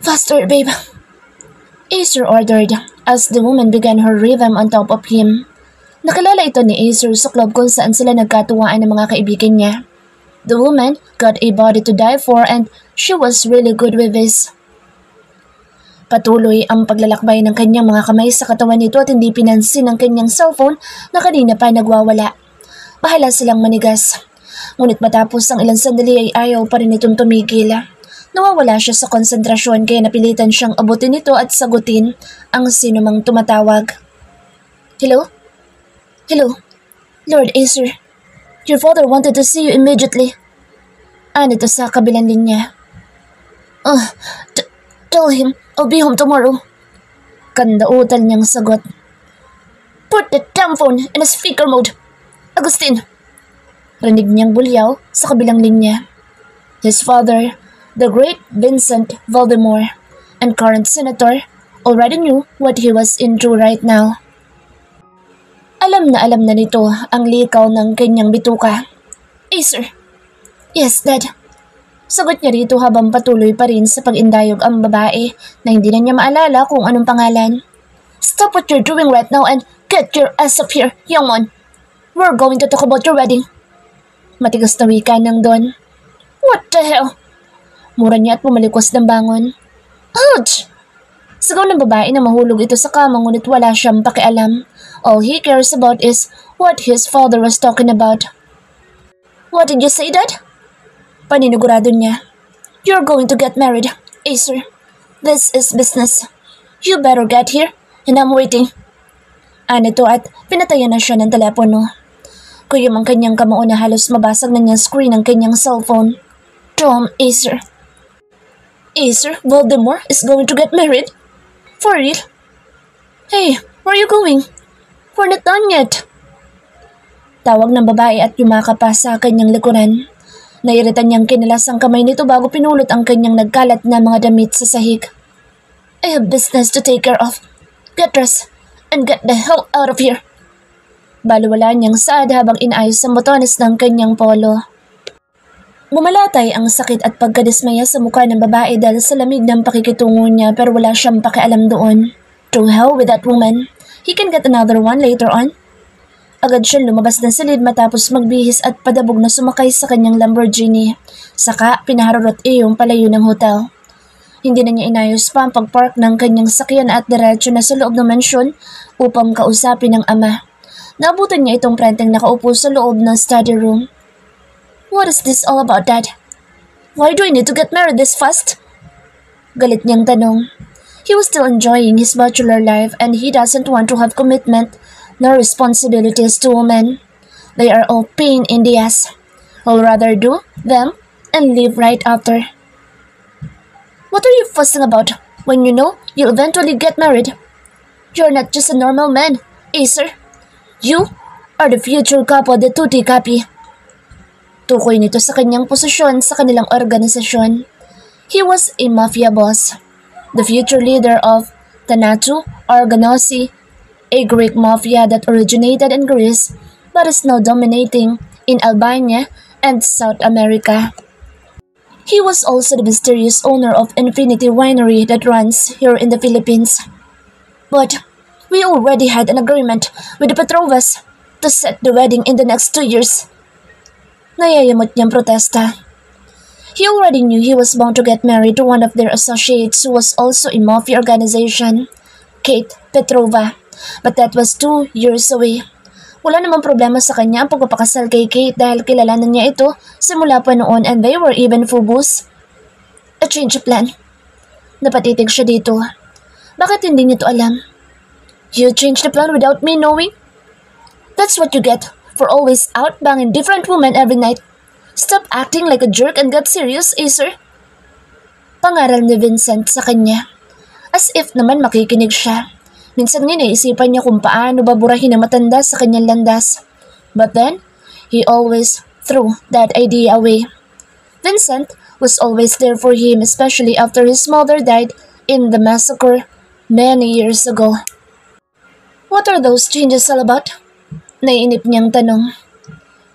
Faster, babe, Acer ordered as the woman began her rhythm on top of him. Nakilala ito ni Acer sa club kung saan sila nagkatuwaan ng mga kaibigan niya. The woman got a body to die for and she was really good with this. Patuloy ang paglalakbay ng kanyang mga kamay sa katawan nito at hindi pinansin ang kanyang cellphone na kanina pa nagwawala. Bahala silang manigas. Ngunit matapos ang ilang sandali ay ayaw pa rin itong tumigil. Nawawala siya sa konsentrasyon kaya napilitan siyang abutin ito at sagutin ang sinumang tumatawag. Hello? Hello? Lord Acer, your father wanted to see you immediately. Nito sa kabilang linya. Tell him I'll be home tomorrow. Kandautan niyang sagot. Put the damn phone in a speaker mode. Agustin. Rinig niyang bulyaw sa kabilang linya. His father, the great Vincent Voldemort, and current senator, already knew what he was into right now. Alam na nito ang likaw ng kanyang bituka. Acer. Yes, Dad. Sagot niya rito habang patuloy pa rin sa pag-indayog ang babae na hindi na niya maalala kung anong pangalan. Stop what you're doing right now and get your ass up here, young one. We're going to talk about your wedding. Matigas na wika ng Don. What the hell? Mura niya at pumalikwas ng bangon. Ouch! Sigaw ng babae na mahulog ito sa kama ngunit wala siyang pakialam. All he cares about is what his father was talking about. What did you say, Dad? Paninigurado niya. You're going to get married, Acer. This is business. You better get here, and I'm waiting. Nito at pinatayan na siya ng telepono. Kuyom ang kanyang kamao na halos mabasag na niyang screen ng kanyang cellphone. Tom Acer. Acer Voldemort is going to get married? For real? Hey, where are you going? We're not done yet. Tawag ng babae at yumaka pa sa kanyang likuran. Nairitan niyang kinalas ang kamay nito bago pinulot ang kanyang nagkalat na mga damit sa sahig. I have business to take care of. Get dressed and get the hell out of here. Baliwala niyang saad habang inaayos ang botones ng kanyang polo. Bumalatay ang sakit at pagkadismaya sa mukha ng babae dahil sa lamig ng pakikitungo niya pero wala siyang pakialam doon. To hell with that woman. He can get another one later on. Agad siyang lumabas ng silid matapos magbihis at padabog na sumakay sa kanyang Lamborghini. Saka pinaharurot iyong palayo ng hotel. Hindi na niya inayos pa ang pagpark ng kanyang sakyan at diretso na sa loob ng mansyon upang kausapin ang ama. Naabutan niya itong prenteng nakaupo sa loob ng study room. What is this all about, Dad? Why do I need to get married this fast? Galit niyang tanong. He was still enjoying his bachelor life and he doesn't want to have commitment no responsibilities to women. They are all pain in the ass. I'll rather do them and live right after. What are you fussing about when you know you'll eventually get married? You're not just a normal man, Acer. You are the future capo de tutti capi. Tukoy nito sa kanyang posisyon sa kanilang organisasyon. He was a mafia boss, the future leader of Thanatu Organosi, a Greek mafia that originated in Greece but is now dominating in Albania and South America. He was also the mysterious owner of Infinity Winery that runs here in the Philippines. But we already had an agreement with the Petrovas to set the wedding in the next 2 years. Nayayamot niyang protesta. He already knew he was bound to get married to one of their associates who was also a mafia organization, Kate Petrova. But that was 2 years away. Wala namang problema sa kanya ang pagpapakasal kay Kate dahil kilala na niya ito simula pa noon and they were even fubus. A change of plan. Napatitig siya dito. Bakit hindi niyo to alam? You changed the plan without me knowing? That's what you get for always out banging different women every night. Stop acting like a jerk and get serious, Acer. Pangaral ni Vincent sa kanya. As if naman makikinig siya. Minsan nga naisipan niya kung paano baburahin ang matanda sa kanyang landas. But then, he always threw that idea away. Vincent was always there for him, especially after his mother died in the massacre many years ago. What are those changes all about? Naiinip niyang tanong.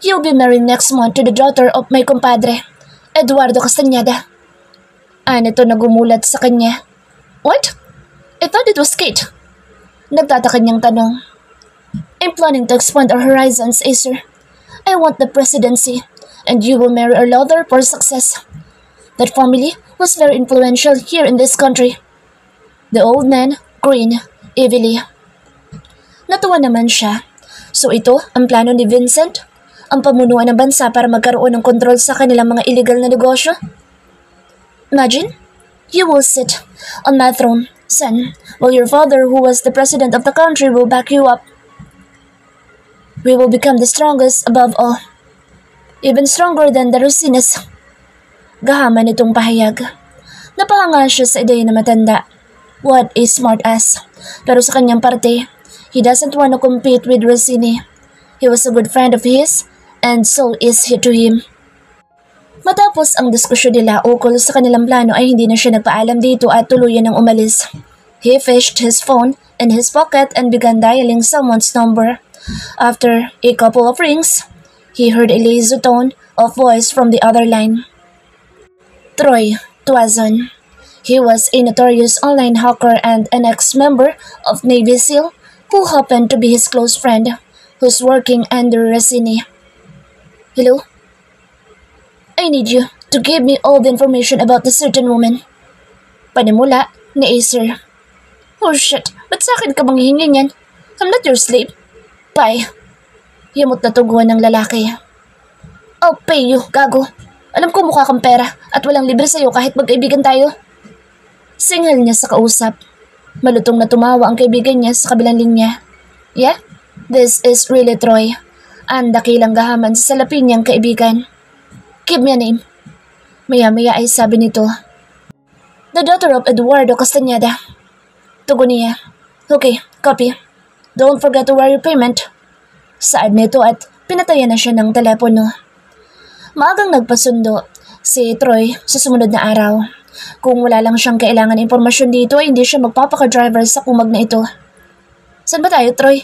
You'll be married next month to the daughter of my compadre, Eduardo Castañeda. Nito nagumulat sa kanya. What? I thought it was Kate. Nagtataka niyang tanong. I'm planning to expand our horizons, Acer. I want the presidency, and you will marry our daughter for success. That family was very influential here in this country. The old man grinned evilly. Natuwa naman siya. So ito ang plano ni Vincent? Ang pamunuan ng bansa para magkaroon ng kontrol sa kanilang mga illegal na negosyo? Imagine, you will sit on my throne, son, while your father, who was the president of the country, will back you up. We will become the strongest above all. Even stronger than the Rosinas. Gahaman itong pahayag. Napahanga siya sa ideya na matanda. What a smart ass. Pero sa kanyang parte, he doesn't want to compete with Rossini. He was a good friend of his, and so is he to him. Matapos ang diskusyon nila ukol sa kanilang plano ay hindi na siya nagpaalam dito at tuluyan ng umalis. He fished his phone in his pocket and began dialing someone's number. After a couple of rings, he heard a lazy tone of voice from the other line. Troy Tuazon. He was a notorious online hacker and an ex-member of Navy SEAL who happened to be his close friend who's working under Rossini. Hello? I need you to give me all the information about the certain woman. Panimula ni Acer. Oh shit, ba't sa akin ka bang hihingi niyan? I'm not your slave. Bye. Yamot na tuguan ng lalaki. I'll pay you, gago. Alam ko mukha kang pera at walang libre sa'yo kahit magkaibigan tayo. Singal niya sa kausap. Malutong na tumawa ang kaibigan niya sa kabilang linya. Yeah? This is really Troy. Ang dakilang gahaman sa salapi niyang kaibigan. Give me a name. Maya-maya ay sabi nito. The daughter of Eduardo Castañeda. Tugon niya. Okay, copy. Don't forget to wire your payment. Saad nito at pinatayan na siya ng telepono. Maagang nagpasundo si Troy sa sumunod na araw. Kung wala lang siyang kailangan impormasyon dito ay hindi siya magpapaka-driver sa kumag na ito. Saan ba tayo, Troy?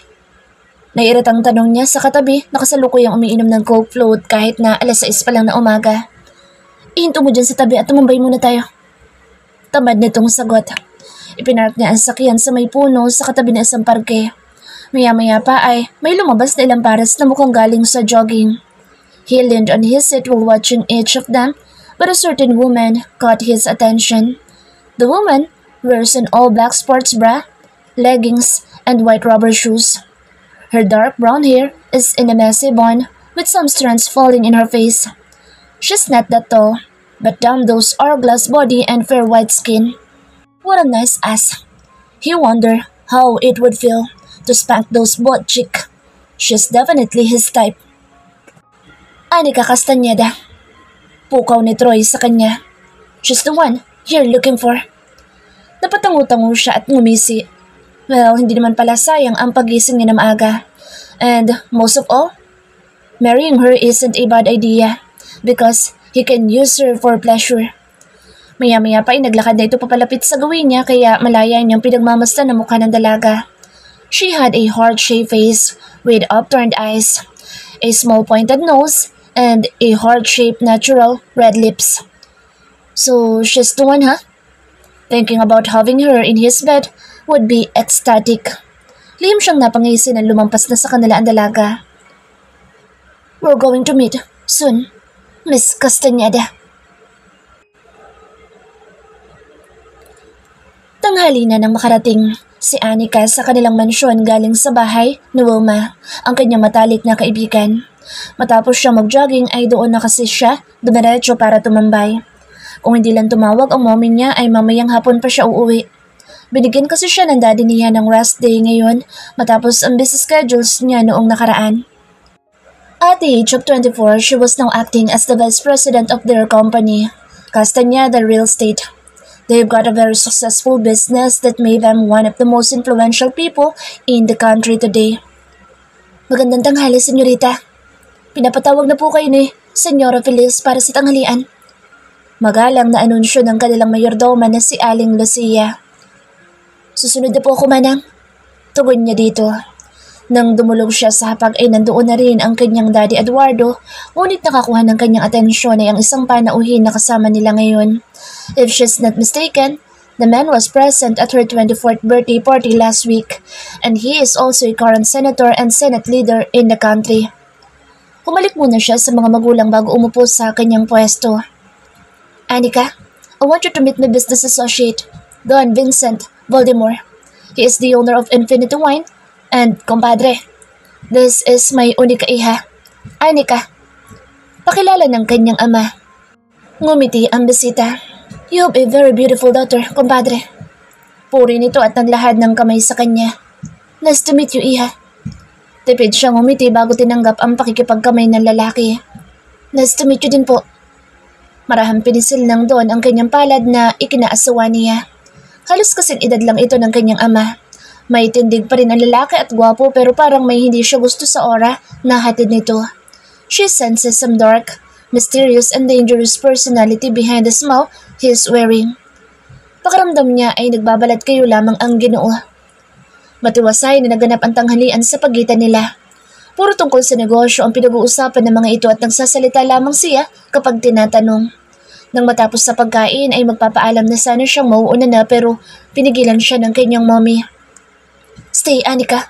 Naiiritang tanong niya sa katabi na kasalukuyang umiinom ng Coke float kahit na 6:00 pa lang na umaga. Ihinto mo dyan sa tabi at tumambay muna tayo. Tamad nitong sagot. Ipinark niya ang sakyan sa may puno sa katabi ng isang parke. Maya-maya pa ay may lumabas na ilang pares na mukhang galing sa jogging. He leaned on his seat while watching each of them, but a certain woman caught his attention. The woman wears an all-black sports bra, leggings, and white rubber shoes. Her dark brown hair is in a messy bun with some strands falling in her face. She's not that tall, but damn those hourglass body and fair white skin. What a nice ass. He wondered how it would feel to spank those butt cheek. She's definitely his type. Anika Castañeda. Pukaw ni Troy sa kanya. She's the one you're looking for. Napatango-tango siya at ngumisi. Well, hindi naman pala sayang ang pagising niya na maaga. And most of all, marrying her isn't a bad idea because he can use her for pleasure. Maya-maya pa ay naglakad na ito papalapit sa gawin niya kaya malaya niyang pinagmamasdan ng mukha ng dalaga. She had a heart-shaped face with upturned eyes, a small pointed nose, and a heart-shaped natural red lips. So she's the one, huh? Thinking about having her in his bed would be ecstatic. Lihim siyang napangisi na lumampas na sa kanila ang dalaga. We're going to meet soon, Miss Castañeda. Tanghali na nang makarating si Anika sa kanilang mansyon galing sa bahay ni Wilma, ang kanyang matalik na kaibigan. Matapos siyang mag-jogging ay doon na kasi siya dumiretso para tumambay. Kung hindi lang tumawag ang mommy niya ay mamayang hapon pa siya uuwi. Binigyan kasi siya ng daddy niya ng rest day ngayon matapos ang busy schedules niya noong nakaraan. At the age of 24, she was now acting as the vice president of their company, Castañeda Real Estate. They've got a very successful business that made them one of the most influential people in the country today. Magandang tanghali, senyorita. Pinapatawag na po kayo ni Senyora Feliz para sa tanghalian. Magalang na anunsyo ng kanilang mayordoma na si Aling Lucia. Susunod na po ako, manang. Tugon niya dito. Nang dumulog siya sa hapag ay nandoon na rin ang kanyang daddy Eduardo, ngunit nakakuha ng kanyang atensyon ay ang isang panauhin na kasama nila ngayon. If she's not mistaken, the man was present at her 24th birthday party last week, and he is also a current senator and senate leader in the country. Humalik muna siya sa mga magulang bago umupo sa kanyang pwesto. Anika, I want you to meet my business associate, Don Vincent Voldemort. He is the owner of Infinity Wine, and compadre, this is my unika iha, Anika. Pakilala ng kanyang ama. Ngumiti ang bisita. You have a very beautiful daughter, compadre. Puri nito at naglahad ng kamay sa kanya. Nice to meet you, iha. Tipid siyang ngumiti bago tinanggap ang pakikipagkamay ng lalaki. Nice to meet you din po. Marahang pinisil ng Don ang kanyang palad na ikinaasawa niya. Halos kasing edad lang ito ng kanyang ama. May tindig pa rin ang lalaki at gwapo pero parang may hindi siya gusto sa aura na hatid nito. She senses some dark, mysterious and dangerous personality behind the smile he is wearing. Pakiramdam niya ay nagbabalat kayo lamang ang Ginoo. Matiwasay na naganap ang tanghalian sa pagitan nila. Puro tungkol sa negosyo ang pinag-uusapan ng mga ito at nagsasalita lamang siya kapag tinatanong. Nang matapos sa pagkain ay magpapaalam na sana siyang mauuna na pero pinigilan siya ng kanyang mommy. Stay, Anika.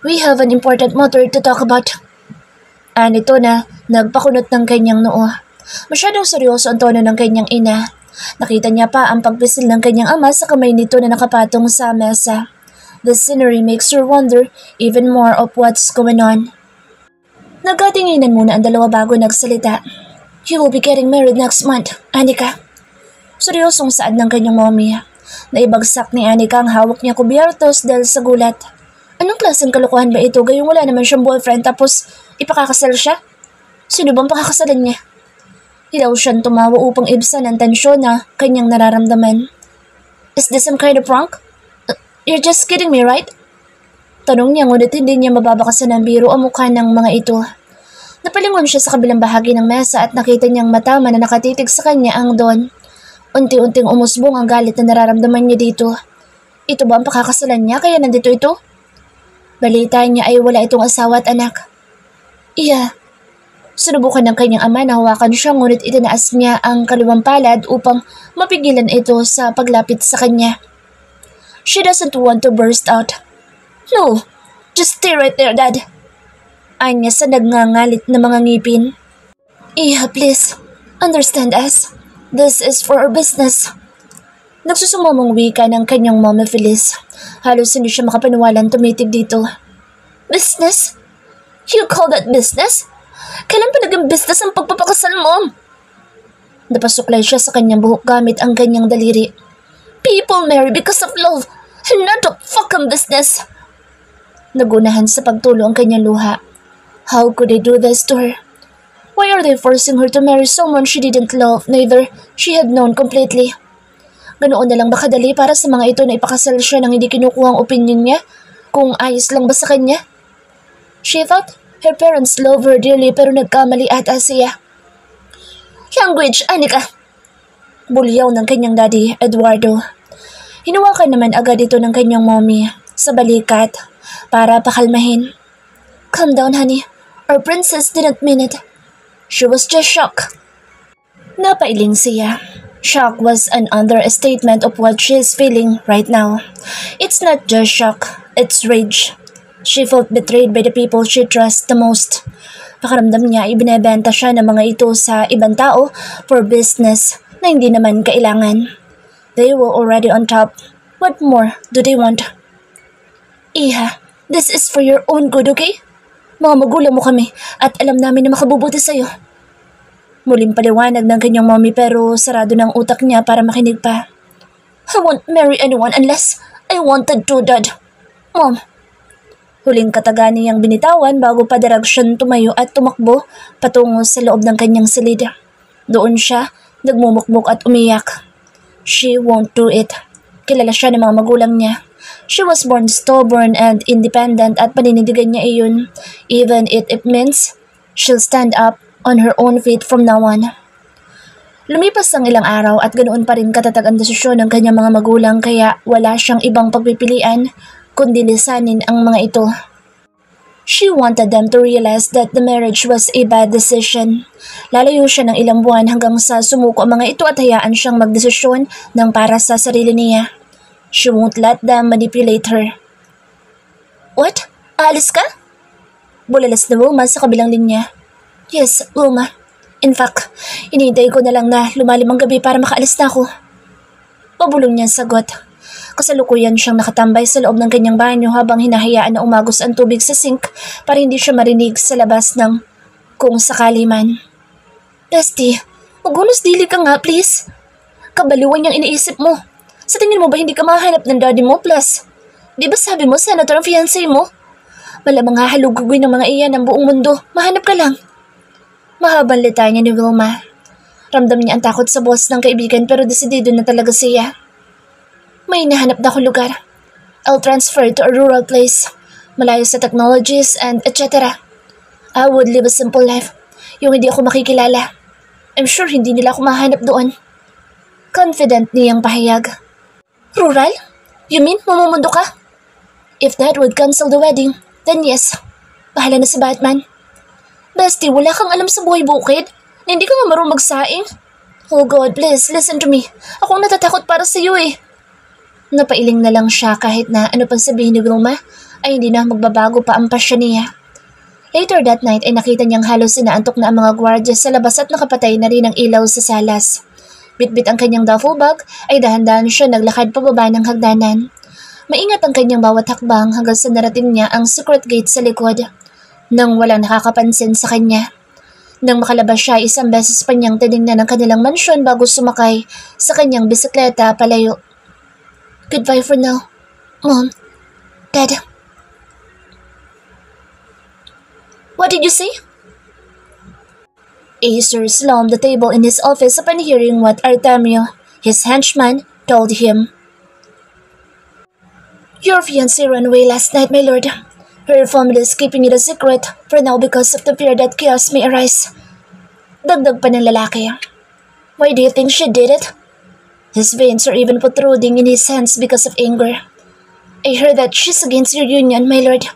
We have an important matter to talk about. Anito na nagpakunot ng kanyang noo. Masyadong seryoso ang tono ng kanyang ina. Nakita niya pa ang pagpisil ng kanyang ama sa kamay nito na nakapatong sa mesa. The scenery makes her wonder even more of what's going on. Nagkatinginan muna ang dalawa bago nagsalita. You will be getting married next month, Anika. Seryosong saad ng kanyang mommy. Naibagsak ni Anika ang hawak niya kubyertos dahil sa gulat. Anong klaseng kalokohan ba ito gayong wala naman siyang boyfriend tapos ipakakasal siya? Sino bang pakakasalan niya? Hilaw siyang tumawa upang ibsan ang tensyon na kanyang nararamdaman. Is this some kind of prank? You're just kidding me, right? Tanong niya ngunit hindi niya mababakasan ng biro ang mukha ng mga ito. Napalingon siya sa kabilang bahagi ng mesa at nakita niyang matama na nakatitig sa kanya ang Don. Unti-unting umusbong ang galit na nararamdaman niya dito. Ito ba ang pakakasalan niya kaya nandito ito? Balita niya ay wala itong asawa at anak. Iya. Sinubukan ng kanyang ama na hawakan siya ngunit itinaas niya ang kaliwang palad upang mapigilan ito sa paglapit sa kanya. She doesn't want to burst out. No, just stay right there, Dad. Anya sa nagngangalit na mga ngipin. Iya, please, understand us. This is for our business. Nagsusumamong wika ng kanyang mama Feliz. Halos hindi siya makapaniwalang tumitig dito. Business? You call that business? Kailan pa naging business ang pagpapakasal mo? Napasuklay siya sa kanyang buhok gamit ang kanyang daliri. People marry because of love and not a fucking business. Nagunahan sa pagtulo ang kanyang luha. How could they do this to her? Why are they forcing her to marry someone she didn't love, neither she had known completely? Ganoon na lang ba kadali para sa mga ito na ipakasal siya nang hindi kinukuha ang opinion niya kung ayos lang ba sa kanya? She thought her parents love her dearly pero nagkamali ata siya. Language, Anika! Bulyaw ng kanyang daddy, Eduardo. Hinuwakan naman agad ito ng kanyang mommy sa balikat para pakalmahin. Calm down, honey. Our princess didn't mean it. She was just shocked. Napailing siya. Shock was an understatement of what she is feeling right now. It's not just shock, it's rage. She felt betrayed by the people she trusts the most. Pakaramdam niya ay binebenta siya ng mga ito sa ibang tao for business na hindi naman kailangan. They were already on top. What more do they want? Iha, this is for your own good, okay? Mga magulang mo kami at alam namin na makabubuti sa'yo. Muling paliwanag ng kanyang mommy pero sarado ng utak niya para makinig pa. I won't marry anyone unless I wanted to, Dad. Mom. Huling kataga niyang binitawan bago pa direksyon tumayo at tumakbo patungo sa loob ng kanyang silid. Doon siya nagmumukmuk at umiyak. She won't do it. Kilala siya ng mga magulang niya. She was born stubborn and independent at paninindigan niya iyon, even if it means she'll stand up on her own feet from now on. Lumipas ang ilang araw at ganoon pa rin katatag ang desisyon ng kanyang mga magulang kaya wala siyang ibang pagpipilian kundi lisanin ang mga ito. She wanted them to realize that the marriage was a bad decision. Lalayo siya ng ilang buwan hanggang sa sumuko ang mga ito at hayaan siyang magdesisyon ng para sa sarili niya. She won't let them manipulate her. What? Aalis ka? Bulalas na Wilma sa kabilang linya. Yes, Wilma. In fact, inihintay ko na lang na lumalim ang gabi para makaalis na ako. Pabulong niya ang sagot. Kasalukuyan siyang nakatambay sa loob ng kanyang banyo habang hinahayaan na umagos ang tubig sa sink para hindi siya marinig sa labas ng kung sakali man. Bestie, magunos dili ka nga please. Kabaliwan niyang iniisip mo. Sa tingin mo ba hindi ka mahanap ng daddy mo plus? Di ba sabi mo senator ang fiancé mo? Malamang hahalugugoy ng mga iyan ng buong mundo. Mahanap ka lang. Mahabang litanya ni Wilma. Ramdam niya ang takot sa boss ng kaibigan pero desidido na talaga siya. May nahanap na akong lugar. I'll transfer to a rural place. Malayo sa technologies and etc. I would live a simple life. Yung hindi ako makikilala. I'm sure hindi nila ako mahanap doon. Confident niyang pahayag. Rural? You mean mamumundo ka? If that would cancel the wedding, then yes. Bahala na si Batman. Bestie, wala kang alam sa buhay bukid. Hindi ka nga marunong magsaing. Oh God, please, listen to me. Ako natatakot para sa iyo eh. Napailing na lang siya kahit na ano pang sabihin ni Wilma ay hindi na magbabago pa ang pasya niya. Later that night ay nakita niyang halos inaantok na ang mga gwardiya sa labas at nakapatay na rin ang ilaw sa salas. Bitbit ang kanyang duffel bag ay dahan-dahan siya naglakad pababa ng hagdanan. Maingat ang kanyang bawat hakbang hanggang sa narating niya ang secret gate sa likod. Nang walang nakakapansin sa kanya. Nang makalabas siya, isang beses pa niyang tinignan ang kanilang mansyon bago sumakay sa kanyang bisikleta palayo. Goodbye for now, Mom, Dad. What did you say? Acer slammed the table in his office upon hearing what Artemio, his henchman, told him. Your fiancé ran away last night, my lord. Her family is keeping it a secret for now because of the fear that chaos may arise. Dagdag pa ng lalaki. Why do you think she did it? His veins are even protruding in his hands because of anger. I heard that she's against your union, my lord.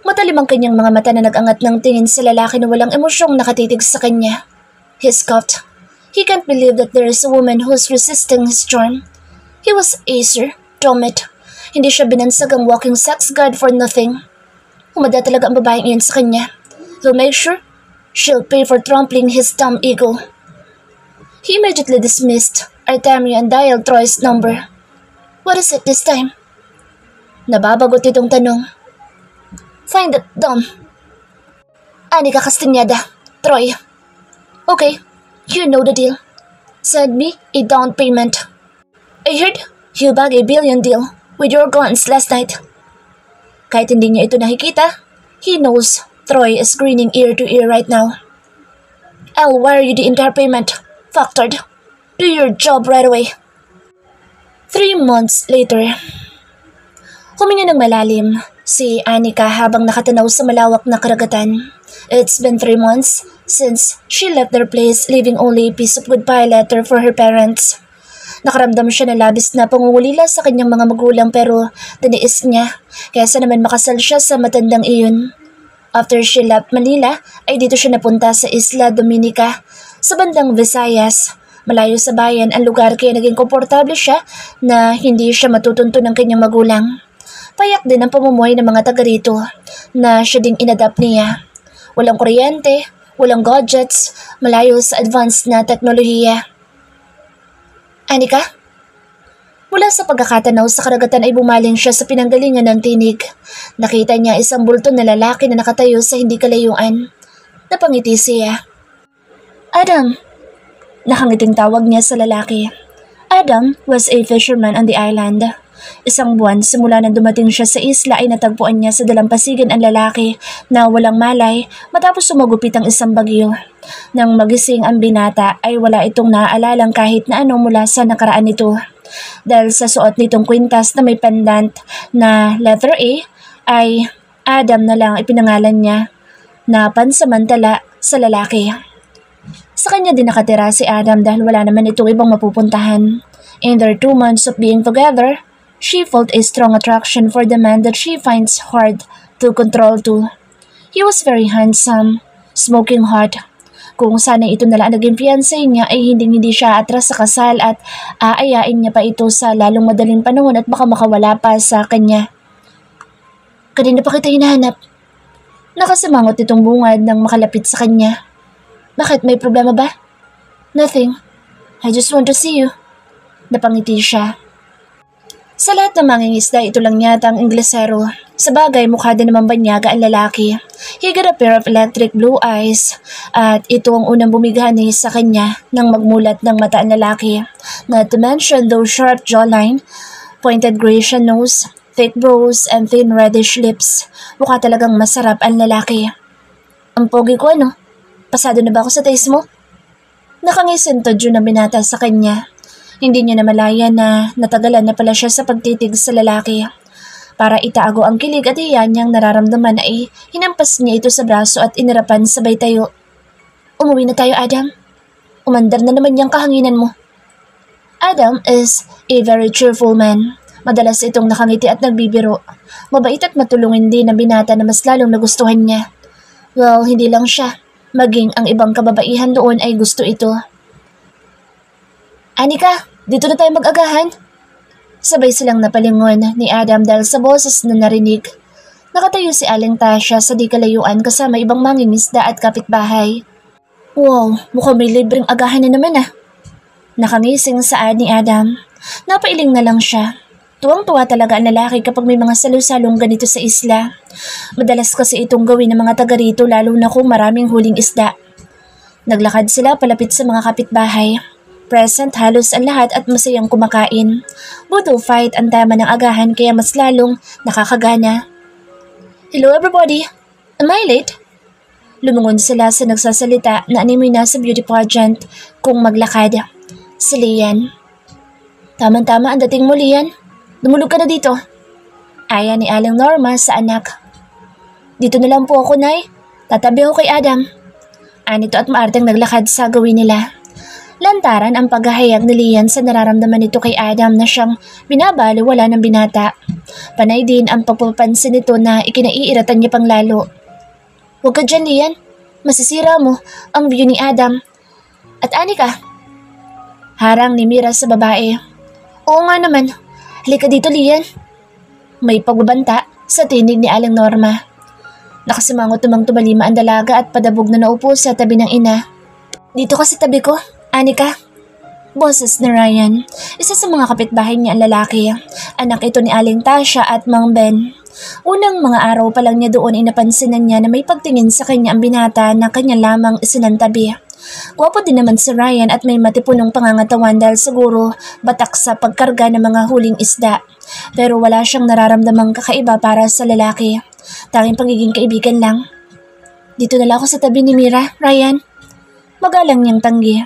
Matalim ang kanyang mga mata na nag-angat ng tingin sa lalaki na walang emosyong nakatitig sa kanya. He scoffed. He can't believe that there is a woman who's resisting his charm. He was Acer, damn it. Hindi siya binansagang walking sex god for nothing. Humada talaga ang babaeng iyon sa kanya. He'll make sure she'll pay for trampling his dumb ego. He immediately dismissed Artemio and dialed Troy's number. What is it this time? Nababagot itong tanong. Find that dumb. Anika Castañeda, Troy. Okay, you know the deal. Send me a down payment. I heard you bagged a billion deal with your guns last night. Kahit hindi niya ito nakikita, he knows Troy is grinning ear to ear right now. I'll wire you the entire payment, factored. Do your job right away. 3 months later. Huminga ng malalim si Anika habang nakatanaw sa malawak na karagatan. It's been 3 months since she left their place, leaving only a piece of goodbye letter for her parents. Nakaramdam siya ng labis na pangungulila sa kanyang mga magulang pero tiniis niya kaysa naman makasal siya sa matandang iyon. After she left Manila ay dito siya napunta sa Isla Dominica sa bandang Visayas. Malayo sa bayan ang lugar kaya naging komportable siya na hindi siya matutunto ng kanyang magulang. Payak din ang pamumuhay ng mga taga rito na siya ding inadapt niya. Walang kuryente, walang gadgets, malayo sa advanced na teknolohiya. Anika? Mula sa pagkakatanaw sa karagatan ay bumaling siya sa pinanggalingan ng tinig. Nakita niya isang bulto na lalaki na nakatayo sa hindi kalayuan. Napangiti siya. Adam! Nakangiting tawag niya sa lalaki. Adam was a fisherman on the island. Isang buwan simula nang dumating siya sa isla ay natagpuan niya sa dalampasigan ang lalaki na walang malay matapos sumagupit ang isang bagyo. Nang magising ang binata ay wala itong naaalalang kahit na ano mula sa nakaraan nito. Dahil sa suot nitong kwintas na may pendant na letter A ay Adam na lang ipinangalan niya na pansamantala sa lalaki. Sa kanya din nakatira si Adam dahil wala naman itong ibang mapupuntahan. In their 2 months of being together, she felt a strong attraction for the man that she finds hard to control too. He was very handsome, smoking hot. Kung sana ito na lang naging fiancé niya ay hindi siya atras sa kasal at aayain niya pa ito sa lalong madaling panahon at baka makawala pa sa kanya. Kanina pa kita hinahanap. Nakasimangot itong bungad nang makalapit sa kanya. Bakit, may problema ba? Nothing. I just want to see you. Napangiti siya. Sa lahat ng mangingisda, ito lang yata ang Inglesero. Sa bagay, mukha din naman banyaga ang lalaki. He got a pair of electric blue eyes at ito ang unang bumigani sa kanya nang magmulat ng mata ang lalaki. Not to mention those sharp jawline, pointed Grecian nose, thick brows, and thin reddish lips. Mukha talagang masarap ang lalaki. Ang pogi ko ano? Pasado na ba ako sa taste mo? Nakangisin to June na binata sa kanya. Hindi niya na malaya na natagalan na pala siya sa pagtitig sa lalaki. Para itago ang kilig at iyan niyang nararamdaman ay hinampas niya ito sa braso at inirapan sabay tayo. Umuwi na tayo, Adam. Umandar na naman niyang kahanginan mo. Adam is a very cheerful man. Madalas itong nakangiti at nagbibiro. Mabait at matulungin din ang binata na mas lalong nagustuhan niya. Well, hindi lang siya. Maging ang ibang kababaihan doon ay gusto ito. Anika, dito na tayo mag-agahan. Sabay silang napalingon ni Adam dahil sa boses na narinig. Nakatayo si Aling Tasha sa di kalayuan kasama ibang mangingisda at kapitbahay. Wow, mukhang may libreng agahan na naman ah. Nakangising saad ni Adam. Napailing na lang siya. Tuwang-tuwa talaga ang lalaki kapag may mga salu-salong ganito sa isla. Madalas kasi itong gawin ng mga taga rito lalo na kung maraming huling isda. Naglakad sila palapit sa mga kapitbahay. Present halos ang lahat at masayang kumakain. Budo fight ang tema ng agahan kaya mas lalong nakakagana. Hello everybody! Am I late? Lumungon sila sa nagsasalita na animoy na sa beauty pageant kung maglakad. Si Lian. Tama-tama ang dating mo, Lian. Dumulog ka na dito. Aya ni Aling Norma sa anak. Dito na lang po ako, Nay. Tatabi ako kay Adam. Anito at maarteng naglakad sa gawin nila. Lantaran ang paghahayag ni Lian sa nararamdaman nito kay Adam na siyang binabaliwala ng binata. Panay din ang pagpapansin nito na ikinaiiratan niya pang lalo. Huwag ka dyan, Lian. Masisira mo ang view ni Adam. At Anika? Harang ni Mira sa babae. Oo nga naman. Halika dito, Lian. May pagbabanta sa tinig ni Aling Norma. Nakasimangot tumang tumalima ang dalaga at padabog na naupo sa tabi ng ina. Dito kasi tabi ko, Anika. Boses ni Ryan. Isa sa mga kapitbahay niya ang lalaki. Anak ito ni Aling Tasha at Mang Ben. Unang mga araw pa lang niya doon ay napansinan niya na may pagtingin sa kanya ang binata na kanya lamang isinantabi. Gwapo din naman si Ryan at may matipunong pangangatawan dahil siguro batak sa pagkarga ng mga huling isda. Pero wala siyang nararamdamang kakaiba para sa lalaki. Tanging pagiging kaibigan lang. Dito na lang ako sa tabi ni Mira, Ryan. Magalang niyang tanggi.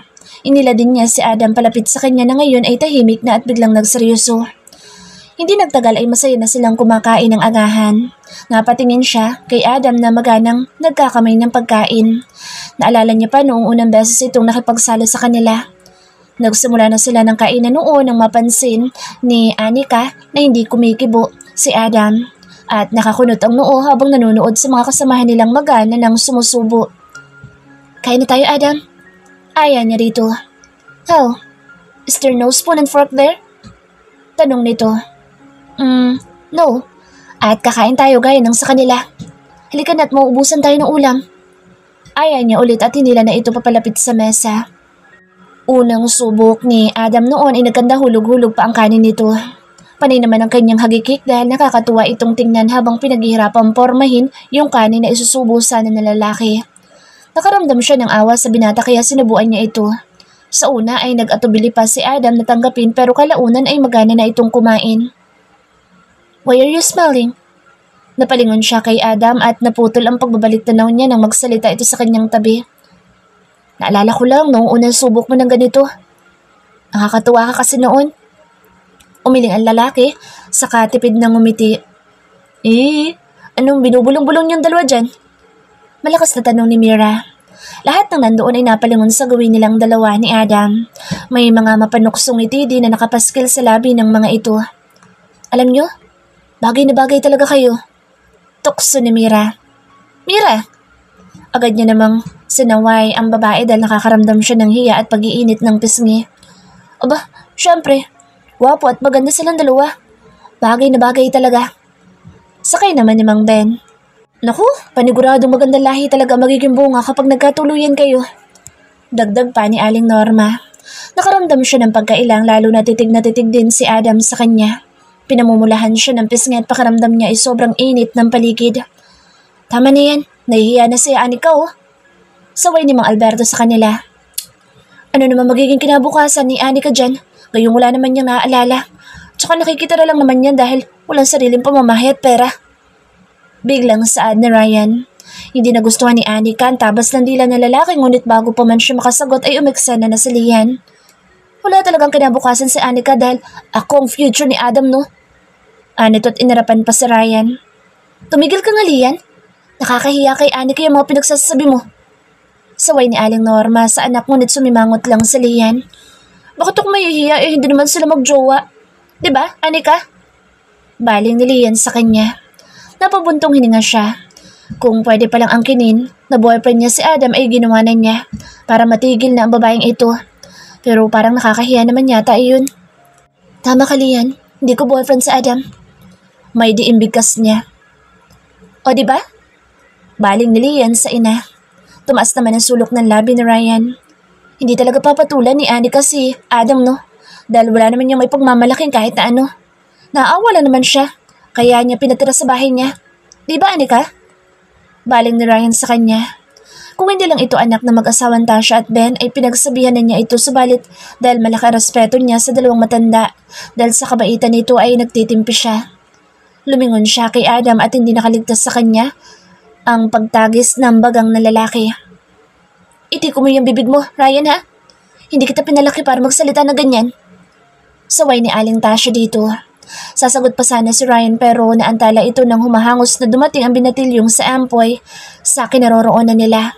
Inila din niya si Adam palapit sa kanya na ngayon ay tahimik na at biglang nagseryoso. Hindi nagtagal ay masaya na silang kumakain ng agahan. Napatingin siya kay Adam na maganang nagkakamay ng pagkain. Naalala niya pa noong unang beses itong nakipagsalo sa kanila. Nagsimula na sila ng kainan noon nang mapansin ni Anika na hindi kumikibo si Adam at nakakunot ang noo habang nanonood sa mga kasamahan nilang magana ng sumusubo. Kain na tayo, Adam. Aya niya rito. Oh, is there no spoon and fork there? Tanong nito. No. At kakain tayo gaya ng sa kanila. Halika na't mauubusan tayo ng ulam. Aya niya ulit at hinila na ito papalapit sa mesa. Unang subok ni Adam noon ay nagkanda hulog-hulog pa ang kanin nito. Panay naman ang kanyang hagikik dahil nakakatuwa itong tingnan habang pinaghihirapang pormahin yung kanin na isusubo sana ng lalaki. Nakaramdam siya ng awa sa binata kaya sinubuan niya ito. Sa una ay nag-atubili pa si Adam na tanggapin pero kalaunan ay magana na itong kumain. Why are you smiling? Napalingon siya kay Adam at naputol ang pagbabalik tanaw niya nang magsalita ito sa kanyang tabi. Naalala ko lang noong unang subok mo ng ganito. Nakakatuwa ka kasi noon. Umiling ang lalaki, saka tipid ng ngumiti. Anong binubulong-bulong niyong dalawa dyan? Malakas na tanong ni Mira. Lahat ng nandoon ay napalingon sa gawin nilang dalawa ni Adam. May mga mapanuksong ngiti din na nakapaskil sa labi ng mga ito. Alam niyo, bagay na bagay talaga kayo. tukso ni Mira. Mira! Agad niya namang sinaway ang babae dahil nakakaramdam siya ng hiya at pag-iinit ng pisngi. Aba, syempre, wapo at maganda silang dalawa. Bagay na bagay talaga. Sakay naman ni Mang Ben. Naku, paniguradong magandang lahi talaga magiging bunga kapag nagkatuluyan kayo. Dagdag pa ni Aling Norma. Nakaramdam siya ng pagkailang lalo na titig din si Adam sa kanya. Pinamumulahan siya ng pisngi at pakaramdam niya ay sobrang init ng paligid. Tama na yan, nahihiya na si Anika oh. Saway ni Mang Alberto sa kanila. Ano naman magiging kinabukasan ni Anika dyan? Ngayong wala naman niyang naaalala. Tsaka nakikita na lang naman yan dahil walang sariling pamamahay at pera. Biglang saad ni Ryan. Hindi nagustuhan ni Anika ang tabas ng dila ng lalaki ngunit bago pa man siya makasagot ay umiksa na si Lian. Wala talagang kinabukasan si Anika dahil ako ang future ni Adam no? Anito't inarapan pa si Ryan. Tumigil ka nga Lian. Nakakahiya kay Anika yung mga pinagsasabi mo. Saway ni Aling Norma sa anak ngunit sumimangot lang si Lian. Bakit ako mahihiya hindi naman sila magjowa? Diba, Anika? Baling ni Lian sa kanya. Napabuntong hininga siya. Kung pwede palang angkinin na boyfriend niya si Adam ay ginawa na niya para matigil na ang babaeng ito. Pero parang nakakahiya naman yata iyon. Tama ka Lian, hindi ko boyfriend si Adam. May diimbigkas niya. O diba? Baling ni Lian sa ina. Tumaas naman ang sulok ng labi ni Ryan. Hindi talaga papatulan ni Anika si Adam no? Dahil wala naman niyang may pagmamalaking kahit na ano. Naaawa lang naman siya. Kaya niya pinatira sa bahay niya. Di ba Anika? Baling ni Ryan sa kanya. Kung hindi lang ito anak na mag-asawang Tasha at Ben ay pinagsabihan na niya ito subalit dahil malaki respeto niya sa dalawang matanda. Dahil sa kabaitan nito ay nagtitimpi siya. Lumingon siya kay Adam at hindi nakaligtas sa kanya ang pagtagis ng bagang na lalaki. Itiko mo yung bibig mo, Ryan ha? Hindi kita pinalaki para magsalita na ganyan. Saway ni Aling Tasha dito. Sasagot pa sana si Ryan pero naantala ito nang humahangos na dumating ang binatilyong sa ampoy sa kinaroroonan nila.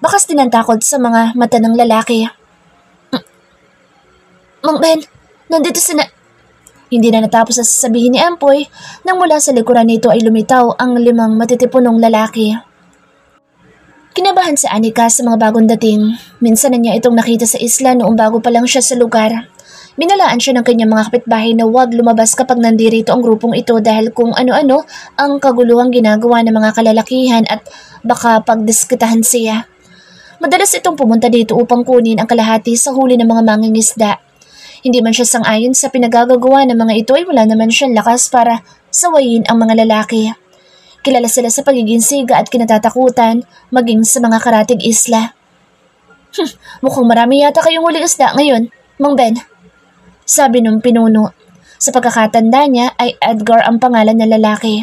Bakas tinantakot sa mga mata ng lalaki. Mang Ben, nandito si Hindi na natapos sa sasabihin ni Ampoy nang mula sa likuran nito ay lumitaw ang 5 matitipunong lalaki. Kinabahan si Anika sa mga bagong dating. Minsan na niya itong nakita sa isla noong bago pa lang siya sa lugar. Minalaan siya ng kanyang mga kapitbahay na huwag lumabas kapag nandirito ang grupong ito dahil kung ano-ano ang kaguluhang ginagawa ng mga kalalakihan at baka pagdiskitahan siya. Madalas itong pumunta dito upang kunin ang kalahati sa huli ng mga mangingisda. Hindi man siya sang-ayon sa pinagagagawa ng mga ito ay wala naman siyang lakas para sawayin ang mga lalaki. Kilala sila sa pagiging siga at kinatatakutan maging sa mga karatig isla. Mukhang marami yata kayong huling isda ngayon, Mang Ben. Sabi nung pinuno. Sa pagkakatanda niya ay Edgar ang pangalan ng lalaki.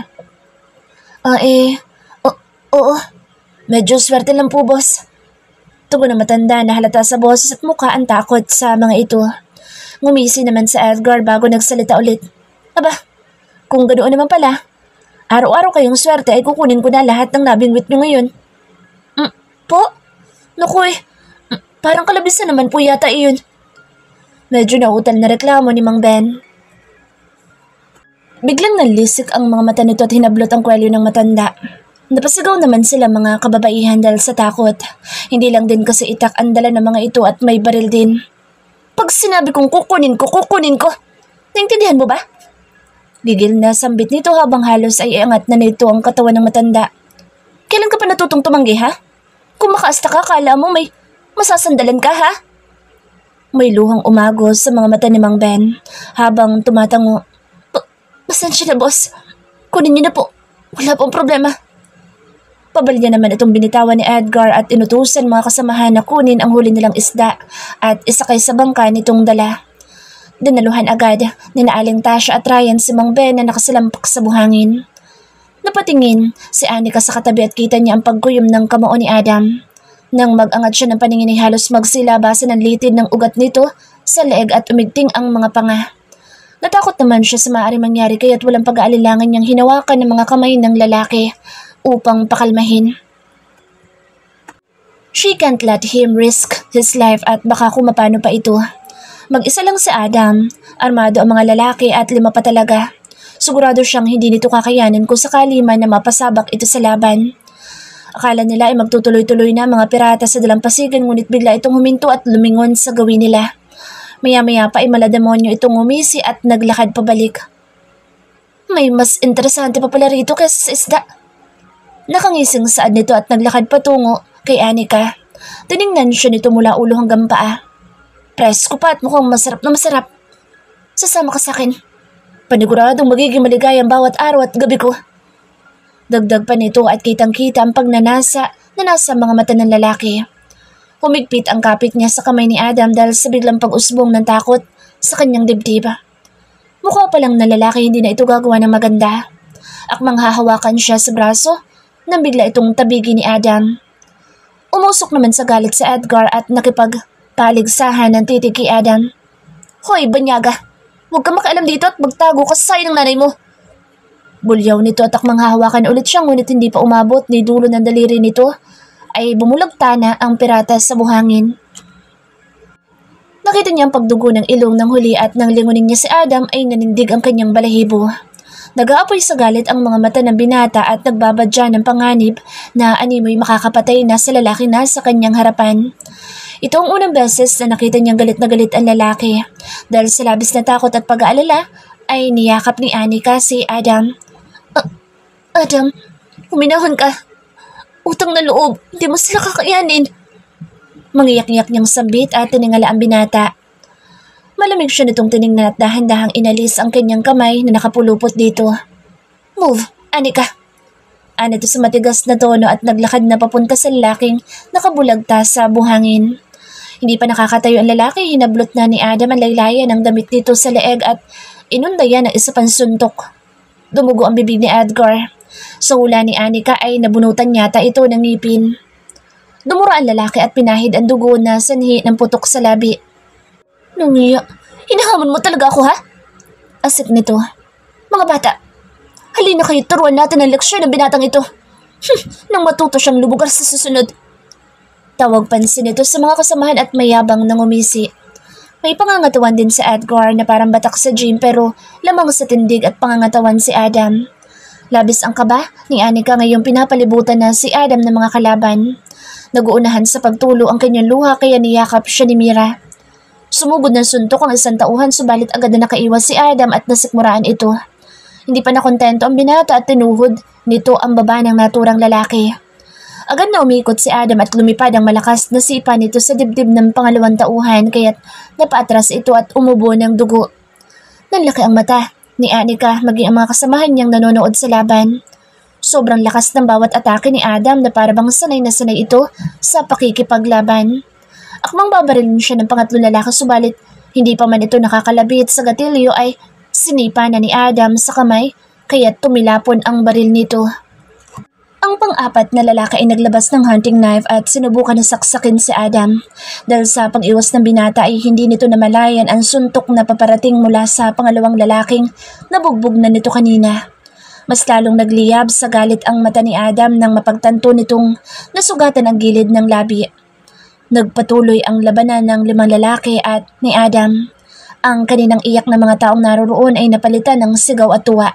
Oo. Medyo swerte lang po, boss. Tugon na matanda na halata sa boses at mukha ang takot sa mga ito. Ngumisi naman sa Edgar bago nagsalita ulit. Aba, kung ganoon naman pala, araw-araw kayong swerte ay kukunin ko na lahat ng nabingwit nyo ngayon. Po? Naku parang kalabisan naman po yata iyon. Medyo nautal na reklamo ni Mang Ben. Biglang nalisik ang mga mata nito at hinablot ang kwelyo ng matanda. Napasigaw naman sila mga kababaihan dahil sa takot. Hindi lang din kasi itak ang dala ng mga ito at may baril din. Pag sinabi kong kukunin ko. Naintindihan mo ba? Gigil na sambit nito habang halos ay iangat na nito ang katawan ng matanda. Kailan ka pa natutong tumanggi ha? Kung makaasta ka, kala mo may masasandalan ka ha? May luhang umagos sa mga mata ni Mang Ben habang tumatango. Pasensya na boss. Kunin niyo na po. Wala pong problema. Pabalya naman itong binitawan ni Edgar at inutusan mga kasamahan na kunin ang huli nilang isda at isakay sa bangka nitong dala. Dinaluhan agad ni Aling Tasha at Ryan si Mang Ben na nakasalampak sa buhangin. Napatingin si Anika sa katabi at kita niya ang pagkuyom ng kamao ni Adam. Nang mag-angat siya ng paningin ay halos magsilabasan ng litid ng ugat nito sa leeg at umigting ang mga panga. Natakot naman siya sa maaaring mangyari kaya't walang pag-aalilangan niyang hinawakan ng mga kamay ng lalaki upang pakalmahin. She can't let him risk his life at baka kung mapano pa ito. Mag-isa lang si Adam, armado ang mga lalaki at 5 pa talaga. Sigurado siyang hindi nito kakayanin kung sakali man na mapasabak ito sa laban. Akala nila ay magtutuloy-tuloy na mga pirata sa dalampasigan ngunit bigla itong huminto at lumingon sa gawin nila. Maya-maya pa ay malademonyo itong umisi at naglakad pabalik. May mas interesante pa pala rito kaysa sa isda. Nakangising saad nito at naglakad patungo kay Anika. Tiningnan siya nito mula ulo hanggang paa. Presko pa at mukhang masarap na masarap. Sasama ka sa akin. Paniguradong magiging maligay ang bawat araw at gabi ko. Dagdag pa nito at kitang-kita ang pagnanasa na nasa mga mata ng lalaki. Humigpit ang kapit niya sa kamay ni Adam dahil sa biglang pag-usbong ng takot sa kanyang dibdib. Mukha pa lang na lalaki hindi na ito gagawa ng maganda. Akmang hahawakan siya sa braso nang bigla itong tabigi ni Adam. Umusok naman sa galit sa Edgar at nakipagpaligsahan ng titig kay Adam. Hoy, banyaga! Huwag ka makialam dito at magtago ka sa sayo ng nanay mo. Bulyaw nito at akmang hahawakan ulit siya ngunit hindi pa umabot ni dulo ng daliri nito ay bumulagta na ang pirata sa buhangin. Nakita niya ang pagdugo ng ilong ng huli at nang lingunin niya si Adam ay nanindig ang kanyang balahibo. Nag-aapoy sa galit ang mga mata ng binata at nagbabadya ng panganib na animoy makakapatay na sa lalaki na sa kanyang harapan. Ito ang unang beses na nakita niyang galit na galit ang lalaki. Dahil sa labis na takot at pag-aalala ay niyakap ni Anika si Adam. Adam, huminahon ka. Utang na loob, hindi mo sila kakayanin. Mangiyak-iyak niyang sambit at tiningala ang binata. Malamig siya nitong tiningnan at dahan-dahang inalis ang kanyang kamay na nakapulupot dito. Move, Anika. Ano ito sa matigas na tono at naglakad na papunta sa lalaking nakabulagta sa buhangin. Hindi pa nakakatayo ang lalaki, hinablot na ni Adam ang laylayan ng damit dito sa leeg at inundayan ng isa pang suntok. Dumugo ang bibig ni Edgar. Sa hula ni Anika ay nabunutan yata ito ng ngipin. Dumura ang lalaki at pinahid ang dugo na sanhi ng putok sa labi. Nangiya, hinahamon mo talaga ako ha? Asik nito. Mga bata, halina kayo turuan natin ang leksyon ng binatang ito. Nang matuto siyang lumugar sa susunod. Tawag pansin ito sa mga kasamahan at mayabang nang umisi. May pangangatawan din sa Edgar na parang batak sa gym pero lamang sa tindig at pangangatawan si Adam. Labis ang kaba ni Anika ngayong pinapalibutan na si Adam ng mga kalaban. Naguunahan sa pagtulo ang kanyang luha kaya niyakap siya ni Mira. Sumugod ng suntok ang isang tauhan subalit agad na nakaiwas si Adam at nasikmuraan ito. Hindi pa nakontento ang binata at tinuhod nito ang baba ng naturang lalaki. Agad na umikot si Adam at lumipad ang malakas na sipa nito sa dibdib ng pangalawang tauhan kaya't napaatras ito at umubo ng dugo. Nanlaki ang mata ni Anika maging ang mga kasamahan niyang nanonood sa laban. Sobrang lakas ng bawat atake ni Adam na parabang sanay na sanay ito sa pakikipaglaban. Akmang babarilin siya ng pangatlong lalaki subalit hindi pa man ito nakakalabit sa gatilyo ay sinipa na ni Adam sa kamay kaya't tumilapon ang baril nito. Ang pang-apat na lalaki ay naglabas ng hunting knife at sinubukan na saksakin si Adam. Dahil sa pag-iwas ng binata ay hindi nito namalayan ang suntok na paparating mula sa pangalawang lalaking nabugbog na nito kanina. Mas lalong nagliyab sa galit ang mata ni Adam nang mapagtanto nitong nasugatan ang gilid ng labi. Nagpatuloy ang labanan ng 5 lalaki at ni Adam. Ang kaninang iyak na mga taong naroroon ay napalitan ng sigaw at tuwa.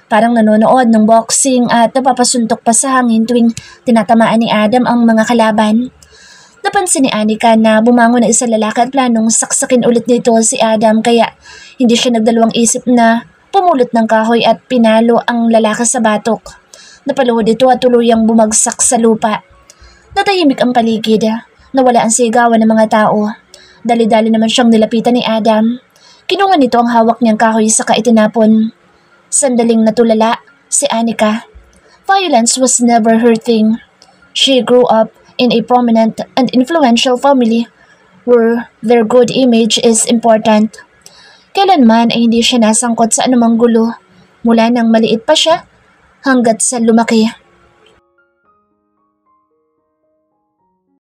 Parang nanonood ng boxing at napapasuntok pa sa hangin tuwing tinatamaan ni Adam ang mga kalaban. Napansin ni Anika na bumangon na isang lalaki at planong saksakin ulit nito si Adam kaya hindi siya nagdalawang isip na pumulot ng kahoy at pinalo ang lalaki sa batok. Napaluhod ito at tuluyang bumagsak sa lupa. Natahimik ang paligid. Nawala ang sigawan ng mga tao. Dali-dali naman siyang nilapitan ni Adam. Kinuha nito ang hawak niyang kahoy sa itinapon. Sandaling natulala si Anika. Violence was never her thing. She grew up in a prominent and influential family where their good image is important. Kailanman ay hindi siya nasangkot sa anumang gulo mula nang maliit pa siya hanggat sa lumaki.